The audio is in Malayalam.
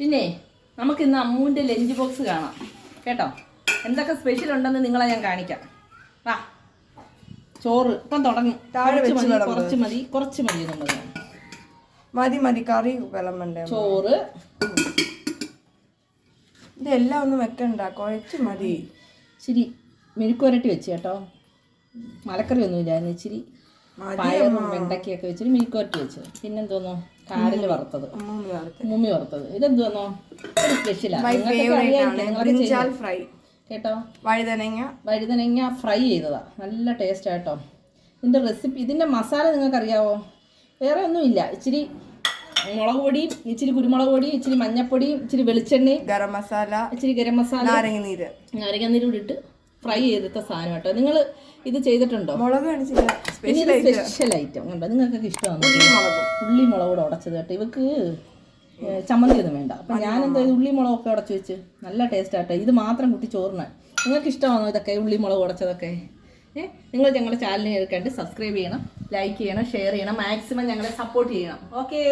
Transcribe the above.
പിന്നെ നമുക്കിന്ന് അമ്മൂൻ്റെ ലഞ്ച് ബോക്സ് കാണാം കേട്ടോ. എന്തൊക്കെ സ്പെഷ്യൽ ഉണ്ടെന്ന് നിങ്ങളെ ഞാൻ കാണിക്കാം. വാ, ചോറ് ഇപ്പം തുടങ്ങും. കുറച്ച് മതി മതി കറി വിളമ്പണ്ടേ. ചോറ് ഇതെല്ലാം ഒന്നും വെക്കണ്ട, കുറച്ച് മതി. ഇച്ചിരി മെഴുക്കുവരട്ടി വെച്ച് കേട്ടോ. മലക്കറി ഒന്നുമില്ലായിരുന്നു. ഇച്ചിരി പയറും വെണ്ടയ്ക്കൊക്കെ വെച്ചിട്ട് മെഴുക്കുവരട്ടി വെച്ച്. പിന്നെന്തോന്നോ കാരല് വറുത്തത്, മുമ്മി വറുത്തത്. ഇതെന്തോന്നോ ഒരു സ്പെഷ്യലാണ് കേട്ടോ. വഴുതനങ്ങ ഫ്രൈ ചെയ്തതാ, നല്ല ടേസ്റ്റ് കേട്ടോ. ഇതിൻ്റെ റെസിപ്പി, ഇതിൻ്റെ മസാല നിങ്ങൾക്കറിയാവോ? വേറെ ഒന്നുമില്ല. ഇച്ചിരി മുളക് പൊടിയും, ഇച്ചിരി കുരുമുളക് പൊടിയും, ഇച്ചിരി മഞ്ഞപ്പൊടിയും, ഇച്ചിരി വെളിച്ചെണ്ണയും, ഇച്ചിരി ഗരം മസാല, നാരങ്ങാനീര് ഇട്ട് ഫ്രൈ ചെയ്തിട്ട സാധനം കേട്ടോ. നിങ്ങൾ ഇത് ചെയ്തിട്ടുണ്ടോ? സ്പെഷ്യൽ ഐറ്റം കണ്ടോ, നിങ്ങൾക്കൊക്കെ ഇഷ്ടമാണ്. ഉള്ളി മുളക് കൂടെ ഉടച്ചത് കേട്ടോ. ഇവക്ക് ചമ്മന്തി ഒന്നും വേണ്ട. അപ്പം ഞാനെന്താ ഉള്ളി മുളകൊക്കെ ഉടച്ച് വെച്ച് നല്ല ടേസ്റ്റ് ആട്ടോ. ഇത് മാത്രം കുട്ടി ചോറിന്. നിങ്ങൾക്ക് ഇഷ്ടമാണോ ഇതൊക്കെ, ഉള്ളി മുളക് ഉടച്ചതൊക്കെ? നിങ്ങൾ ഞങ്ങളുടെ ചാനലിനെ കണ്ട് സബ്സ്ക്രൈബ് ചെയ്യണം, ലൈക്ക് ചെയ്യണം, ഷെയർ ചെയ്യണം, മാക്സിമം ഞങ്ങളെ സപ്പോർട്ട് ചെയ്യണം. ഓക്കേ.